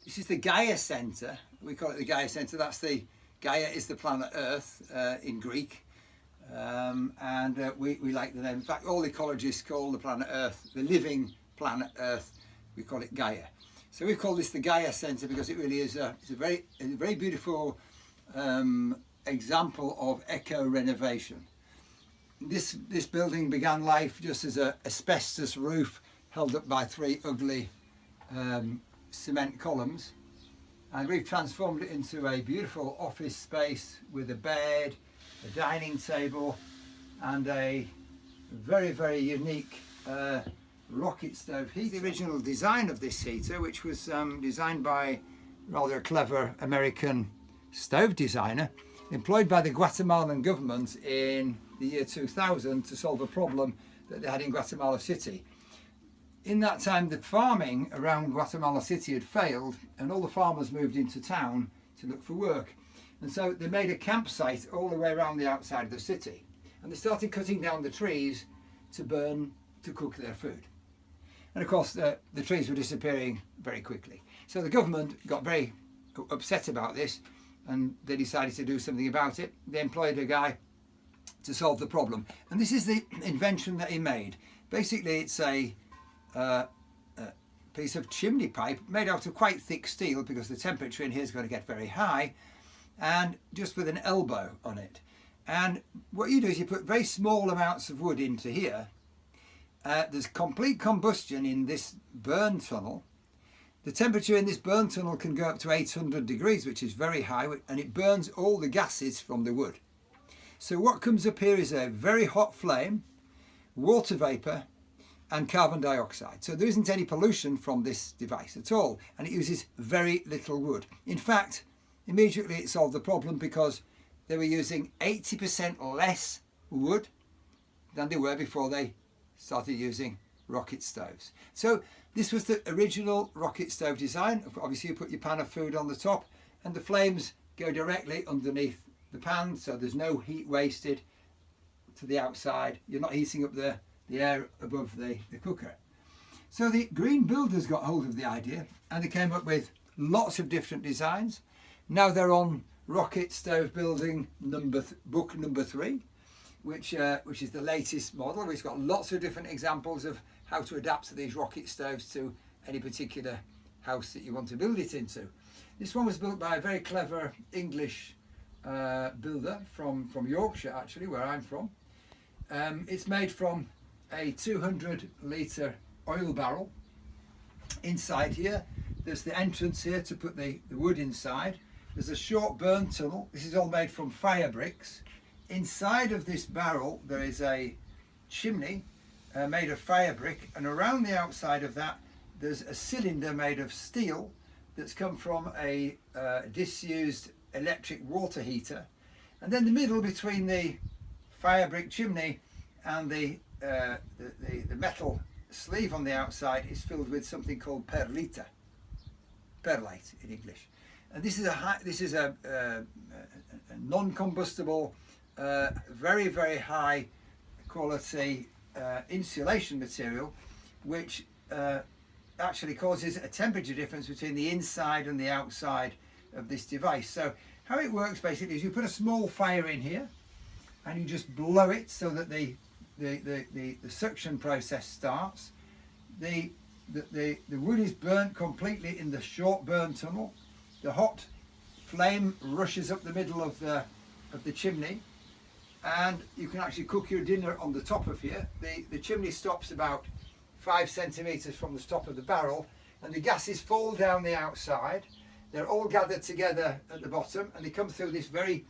This is the Gaia Centre. We call it the Gaia Centre. That's the Gaia is the planet Earth in Greek, and we like the name. In fact, all ecologists call the planet Earth, the living planet Earth, we call it Gaia. So we've called this the Gaia Centre because it really is it's a very beautiful example of eco-renovation. This building began life just as an asbestos roof held up by three ugly cement columns, and we've transformed it into a beautiful office space with a bed, a dining table, and a very unique rocket stove heater. The original design of this heater, which was designed by rather a clever American stove designer employed by the Guatemalan government in the year 2000 to solve a problem that they had in Guatemala City. In that time, the farming around Guatemala City had failed, and all the farmers moved into town to look for work. And so they made a campsite all the way around the outside of the city. And they started cutting down the trees to burn, to cook their food. And of course, the trees were disappearing very quickly. So the government got very upset about this, and they decided to do something about it. They employed a guy to solve the problem. And this is the invention that he made. Basically, it's a piece of chimney pipe made out of quite thick steel, because the temperature in here is going to get very high, and just with an elbow on it. And what you do is you put very small amounts of wood into here. There's complete combustion in this burn tunnel. The temperature in this burn tunnel can go up to 800 degrees, which is very high, and it burns all the gases from the wood. So what comes up here is a very hot flame, water vapour, and carbon dioxide. So there isn't any pollution from this device at all, and it uses very little wood. In fact, immediately it solved the problem, because they were using 80% less wood than they were before they started using rocket stoves. So this was the original rocket stove design. Obviously you put your pan of food on the top, and the flames go directly underneath the pan, so there's no heat wasted to the outside. You're not heating up the air above the cooker. So the green builders got hold of the idea, and they came up with lots of different designs. Now they're on rocket stove building book number 3, which is the latest model. It's got lots of different examples of how to adapt to these rocket stoves to any particular house that you want to build it into. This one was built by a very clever English builder from Yorkshire, actually, where I'm from. It's made from a 200 litre oil barrel. Inside here, there's the entrance here to put the wood inside. There's a short burn tunnel. This is all made from fire bricks. Inside of this barrel, there is a chimney made of fire brick, and around the outside of that, there's a cylinder made of steel that's come from a disused electric water heater. And then the middle between the fire brick chimney and the metal sleeve on the outside is filled with something called perlite in English. And this is a non-combustible, very high quality insulation material, which actually causes a temperature difference between the inside and the outside of this device. So how it works basically is you put a small fire in here, and you just blow it so that the suction process starts. The wood is burnt completely in the short burn tunnel. The hot flame rushes up the middle of the chimney, and you can actually cook your dinner on the top of here. The chimney stops about 5 centimetres from the top of the barrel, and the gases fall down the outside. They're all gathered together at the bottom, and they come through this very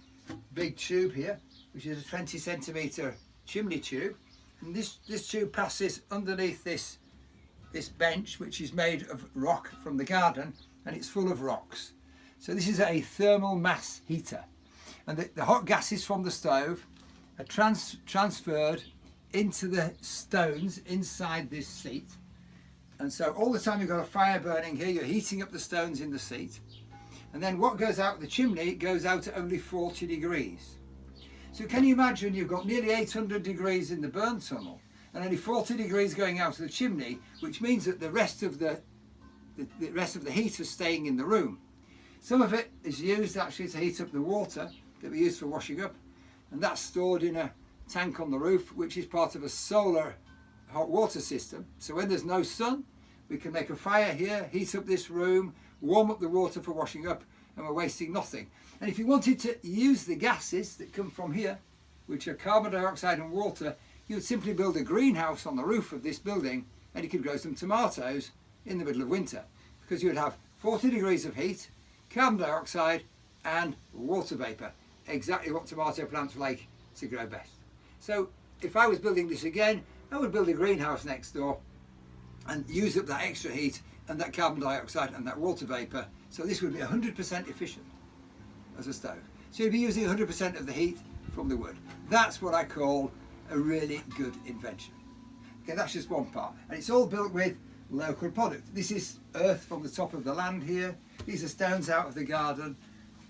big tube here, which is a 20 centimetre chimney tube. And this tube passes underneath this bench, which is made of rock from the garden, and it's full of rocks. So this is a thermal mass heater, and the hot gases from the stove are transferred into the stones inside this seat. And so all the time you've got a fire burning here, you're heating up the stones in the seat, and then what goes out the chimney goes out at only 40 degrees. So can you imagine, you've got nearly 800 degrees in the burn tunnel and only 40 degrees going out of the chimney, which means that the rest of the the rest of the heat is staying in the room. Some of it is used actually to heat up the water that we use for washing up, and that's stored in a tank on the roof, which is part of a solar hot water system. So when there's no sun, we can make a fire here, heat up this room, warm up the water for washing up, and we're wasting nothing. And if you wanted to use the gases that come from here, which are carbon dioxide and water, you would simply build a greenhouse on the roof of this building, and you could grow some tomatoes in the middle of winter, because you would have 40 degrees of heat, carbon dioxide and water vapour, exactly what tomato plants like to grow best. So if I was building this again, I would build a greenhouse next door and use up that extra heat and that carbon dioxide and that water vapour. So this would be 100% efficient as a stove. So you'd be using 100% of the heat from the wood. That's what I call a really good invention. Okay, that's just one part. And it's all built with local product. This is earth from the top of the land here. These are stones out of the garden.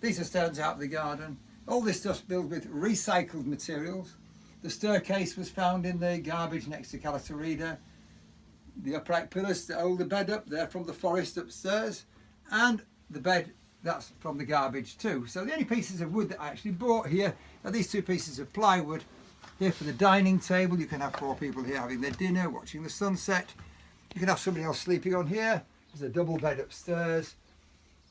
These are stones out of the garden. All this stuff's built with recycled materials. The staircase was found in the garbage next to Casita Verde. The upright pillars that hold the bed up, they're from the forest upstairs. And the bed, that's from the garbage too. So the only pieces of wood that I actually bought here are these two pieces of plywood. Here for the dining table, you can have 4 people here having their dinner, watching the sunset. You can have somebody else sleeping on here. There's a double bed upstairs.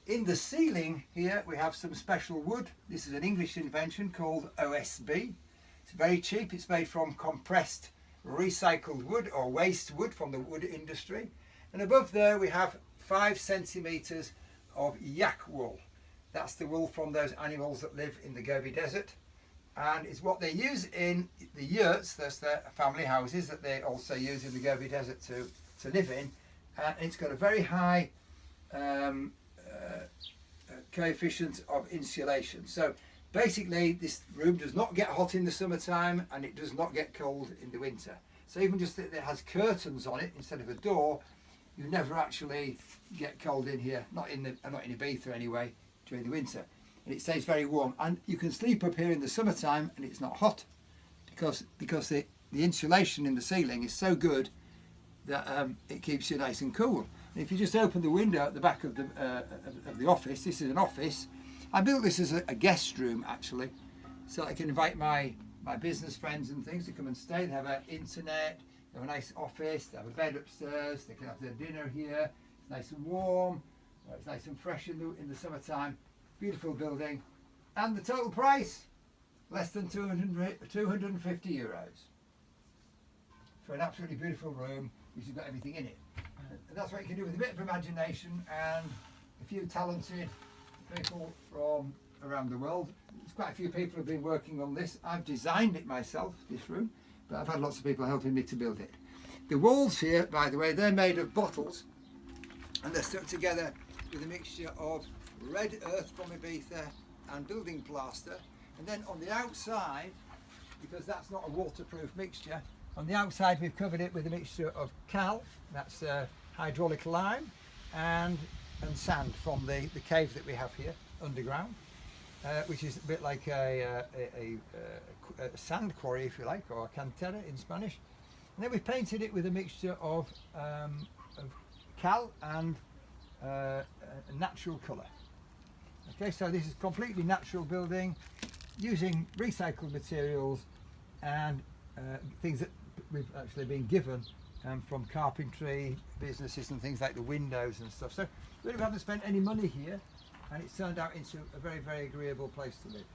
In the ceiling here we have some special wood. This is an English invention called OSB. It's very cheap. It's made from compressed recycled wood or waste wood from the wood industry. And above there we have 5 centimetres of yak wool. That's the wool from those animals that live in the Gobi Desert. And it's what they use in the yurts, that's their family houses that they also use in the Gobi Desert to live in. And it's got a very high coefficient of insulation. So basically this room does not get hot in the summertime and it does not get cold in the winter. So even just that it has curtains on it instead of a door, you never actually get cold in here, not in Ibiza anyway, during the winter. And it stays very warm, and you can sleep up here in the summertime and it's not hot because the insulation in the ceiling is so good that it keeps you nice and cool. And if you just open the window at the back of the office, this is an office. I built this as a guest room actually, so I can invite my business friends and things to come and stay. They have an internet, they have a nice office, they have a bed upstairs, they can have their dinner here. It's nice and warm, it's nice and fresh in the summertime. Beautiful building, and the total price less than 250 euros for an absolutely beautiful room which has got everything in it. And that's what you can do with a bit of imagination and a few talented people from around the world. There's quite a few people who've been working on this. I've designed it myself, this room, but I've had lots of people helping me to build it. The walls here, by the way, they're made of bottles and they're stuck together with a mixture of red earth from Ibiza and building plaster, and then on the outside, because that's not a waterproof mixture, on the outside we've covered it with a mixture of cal, that's hydraulic lime, and sand from the cave that we have here underground, which is a bit like a sand quarry, if you like, or a cantera in Spanish. And then we've painted it with a mixture of cal and a natural colour. Okay, so this is completely natural building using recycled materials and things that we've actually been given from carpentry businesses and things like the windows and stuff. So we haven't spent any money here, and it's turned out into a very, very agreeable place to live.